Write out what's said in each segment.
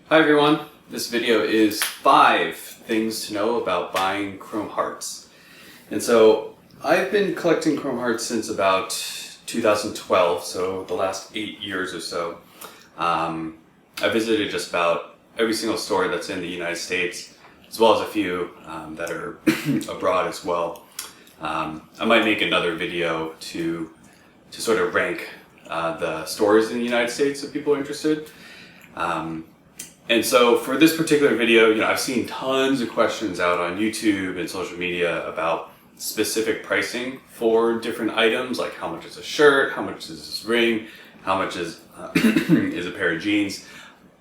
Hi everyone, this video is 5 things to know about buying Chrome Hearts. And so I've been collecting Chrome Hearts since about 2012, so the last 8 years or so. I visited just about every single store that's in the United States, as well as a few that are abroad as well. I might make another video to sort of rank the stores in the United States if people are interested. And so for this particular video, I've seen tons of questions out on YouTube and social media about specific pricing for different items, like how much is a shirt, how much is this ring, how much is is a pair of jeans.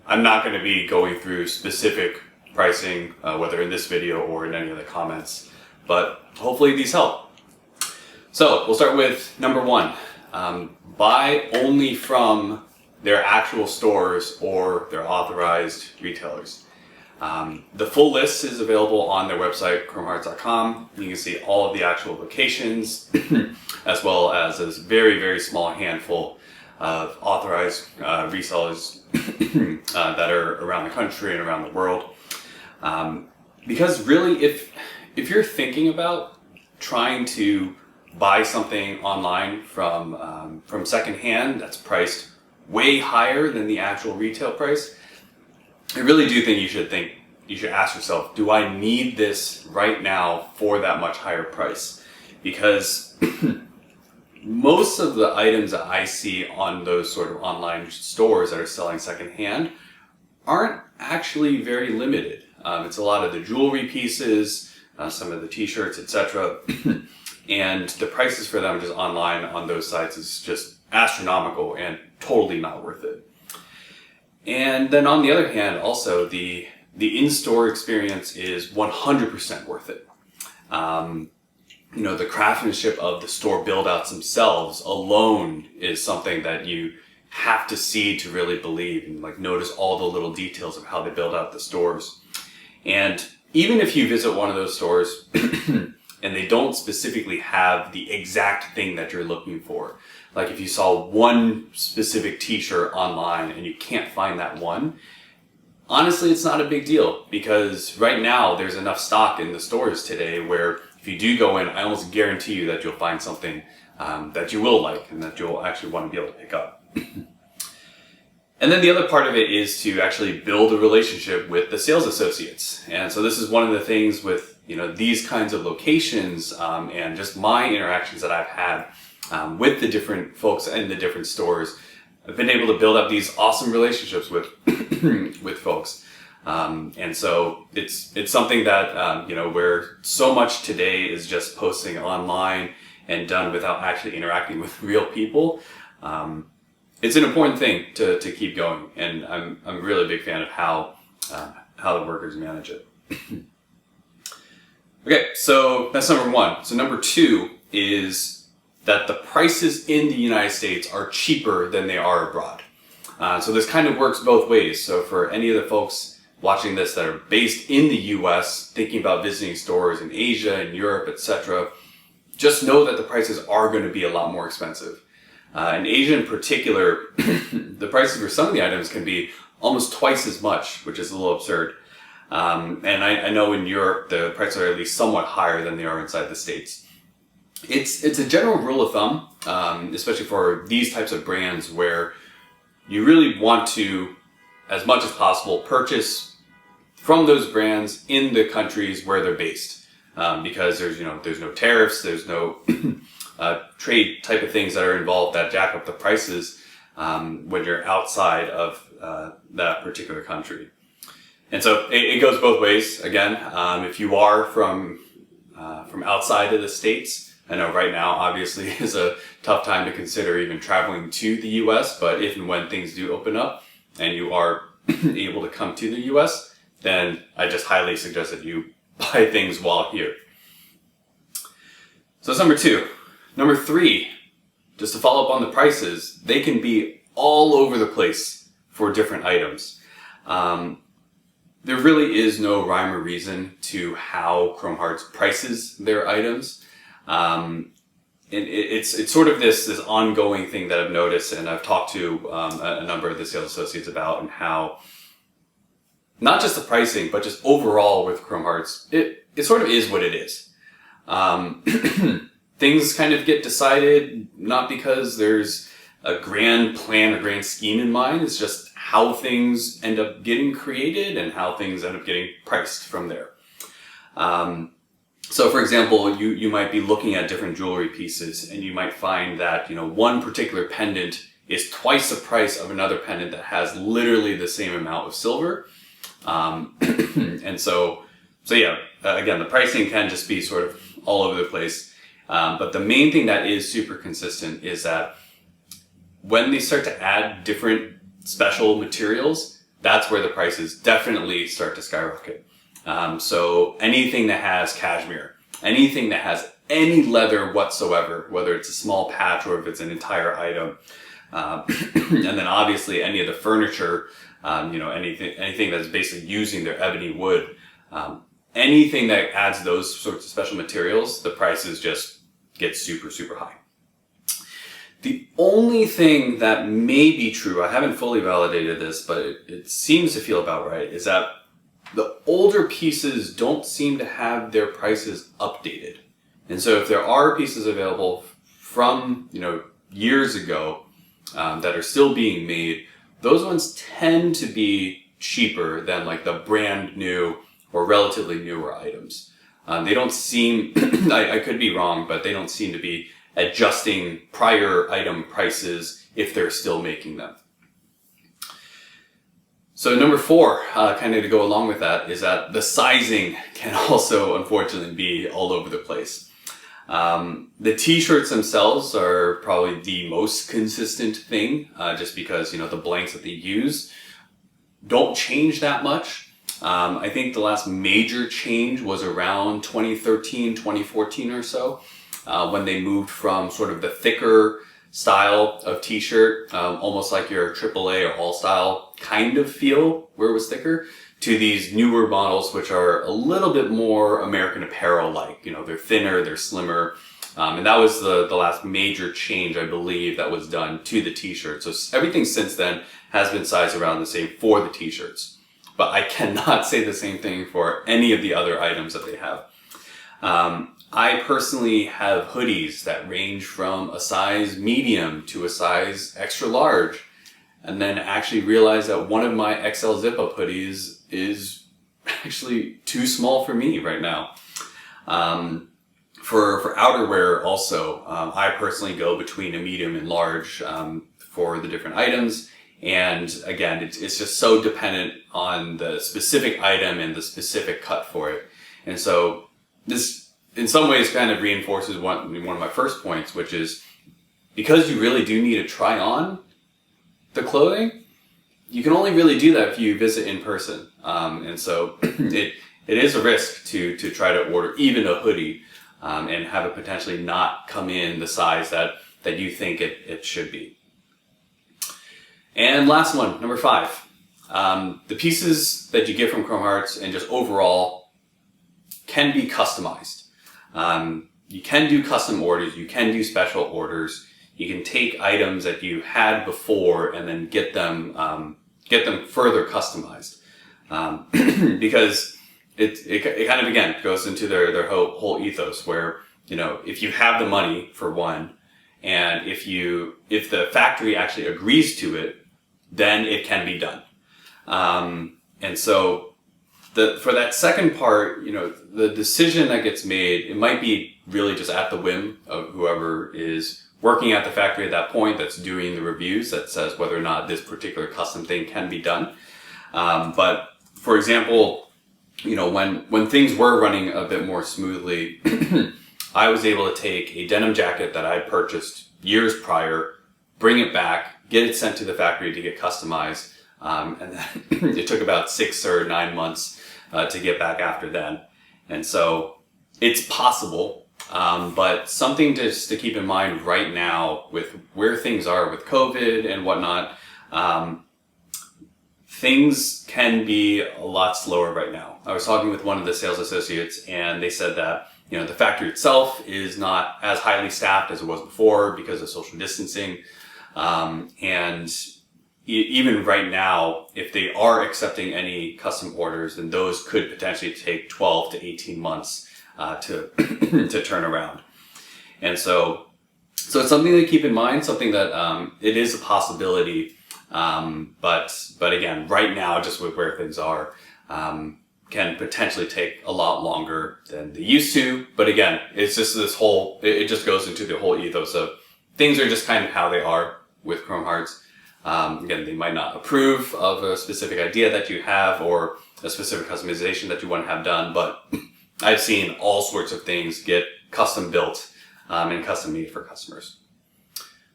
I'm not going to be going through specific pricing, whether in this video or in any of the comments, but hopefully these help. So we'll start with number 1. Buy only from their actual stores or their authorized retailers. The full list is available on their website, chromehearts.com. You can see all of the actual locations, as well as a very, very small handful of authorized resellers that are around the country and around the world. Because really, if you're thinking about trying to buy something online from secondhand that's priced way higher than the actual retail price, I really do think you should ask yourself, do I need this right now for that much higher price? Because most of the items that I see on those sort of online stores that are selling secondhand aren't actually very limited. It's a lot of the jewelry pieces, some of the t-shirts, etc. And the prices for them just online on those sites is just astronomical and totally not worth it. And then on the other hand, also the in-store experience is 100% worth it. The craftsmanship of the store build-outs themselves alone is something that you have to see to really believe, and notice all the little details of how they build out the stores. And even if you visit one of those stores and they don't specifically have the exact thing that you're looking for, like if you saw one specific t-shirt online and you can't find that one, honestly, it's not a big deal, because right now there's enough stock in the stores today where if you do go in, I almost guarantee you that you'll find something that you will like and that you'll actually want to be able to pick up. And then the other part of it is to actually build a relationship with the sales associates. And so this is one of the things with these kinds of locations and just my interactions that I've had with the different folks in the different stores. I've been able to build up these awesome relationships with with folks. And so it's something that where so much today is just posting online and done without actually interacting with real people. It's an important thing to keep going, and I'm a really big fan of how the workers manage it. Okay, so that's number 1. So number 2 is that the prices in the United States are cheaper than they are abroad. So this kind of works both ways. So for any of the folks watching this that are based in the US, thinking about visiting stores in Asia and Europe, etc., just know that the prices are going to be a lot more expensive. In Asia in particular, the prices for some of the items can be almost twice as much, which is a little absurd. And I know in Europe the prices are at least somewhat higher than they are inside the States. It's a general rule of thumb, especially for these types of brands, where you really want to, as much as possible, purchase from those brands in the countries where they're based, because there's no tariffs, there's no trade type of things that are involved that jack up the prices when you're outside of that particular country. And so it goes both ways. Again, if you are from outside of the States, I know right now obviously is a tough time to consider even traveling to the US, but if and when things do open up and you are able to come to the US, then I just highly suggest that you buy things while here. So that's number 2. Number 3, just to follow up on the prices, they can be all over the place for different items. There really is no rhyme or reason to how Chrome Hearts prices their items. It's sort of this ongoing thing that I've noticed, and I've talked to a number of the sales associates about, and how not just the pricing, but just overall with Chrome Hearts, it sort of is what it is. Things kind of get decided not because there's a grand plan, a grand scheme in mind. It's just how things end up getting created and how things end up getting priced from there. So for example, you might be looking at different jewelry pieces and you might find that, one particular pendant is twice the price of another pendant that has literally the same amount of silver. And so yeah, again, the pricing can just be sort of all over the place. But the main thing that is super consistent is that when they start to add different special materials, that's where the prices definitely start to skyrocket. So anything that has cashmere, anything that has any leather whatsoever, whether it's a small patch or if it's an entire item, and then obviously any of the furniture, anything that's basically using their ebony wood, anything that adds those sorts of special materials, the prices just get super, super high. The only thing that may be true, I haven't fully validated this, but it seems to feel about right, is that the older pieces don't seem to have their prices updated. And so if there are pieces available from, years ago that are still being made, those ones tend to be cheaper than like the brand new or relatively newer items. They don't seem, I could be wrong, but they don't seem to be adjusting prior item prices if they're still making them. So number 4, kind of to go along with that, is that the sizing can also unfortunately be all over the place. The t-shirts themselves are probably the most consistent thing, just because, the blanks that they use don't change that much. I think the last major change was around 2013, 2014 or so, when they moved from sort of the thicker style of t-shirt, almost like your AAA or all style kind of feel where it was thicker, to these newer models which are a little bit more American Apparel like. They're thinner, they're slimmer, and that was the last major change, I believe, that was done to the t-shirt. So everything since then has been sized around the same for the t-shirts. But I cannot say the same thing for any of the other items that they have. I personally have hoodies that range from a size medium to a size extra large, and then actually realize that one of my XL zip-up hoodies is actually too small for me right now. For outerwear also, I personally go between a medium and large for the different items. And again, it's just so dependent on the specific item and the specific cut for it. And so this, in some ways, kind of reinforces one of my first points, which is because you really do need to try on the clothing, you can only really do that if you visit in person. And so it is a risk to try to order even a hoodie and have it potentially not come in the size that you think it should be. And last one, number 5. The pieces that you get from Chrome Hearts and just overall can be customized. You can do custom orders, you can do special orders, you can take items that you had before and then get them further customized. Because it kind of, again, goes into their whole ethos where, if you have the money for one, and if the factory actually agrees to it, then it can be done. And so for that second part, the decision that gets made, it might be really just at the whim of whoever is working at the factory at that point that's doing the reviews that says whether or not this particular custom thing can be done. But for example, when things were running a bit more smoothly, I was able to take a denim jacket that I purchased years prior, bring it back, get it sent to the factory to get customized, and then it took about 6 or 9 months to get back after then. And so it's possible, but something just to keep in mind right now with where things are with COVID and whatnot, things can be a lot slower right now. I was talking with one of the sales associates and they said that the factory itself is not as highly staffed as it was before because of social distancing. And even right now, if they are accepting any custom orders, then those could potentially take 12 to 18 months to to turn around. And so it's something to keep in mind, something that it is a possibility. But again, right now, just with where things are, can potentially take a lot longer than they used to. But again, it's just this whole, it just goes into the whole ethos of things are just kind of how they are with Chrome Hearts. Again, they might not approve of a specific idea that you have or a specific customization that you want to have done, but I've seen all sorts of things get custom built and custom made for customers.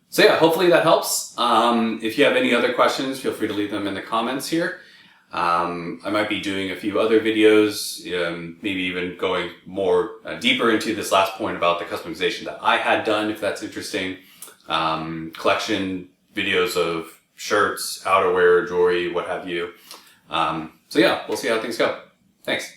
So yeah, hopefully that helps. If you have any other questions, feel free to leave them in the comments here. I might be doing a few other videos, maybe even going more deeper into this last point about the customization that I had done, if that's interesting. Collection videos of shirts, outerwear, jewelry, what have you. So yeah, we'll see how things go. Thanks.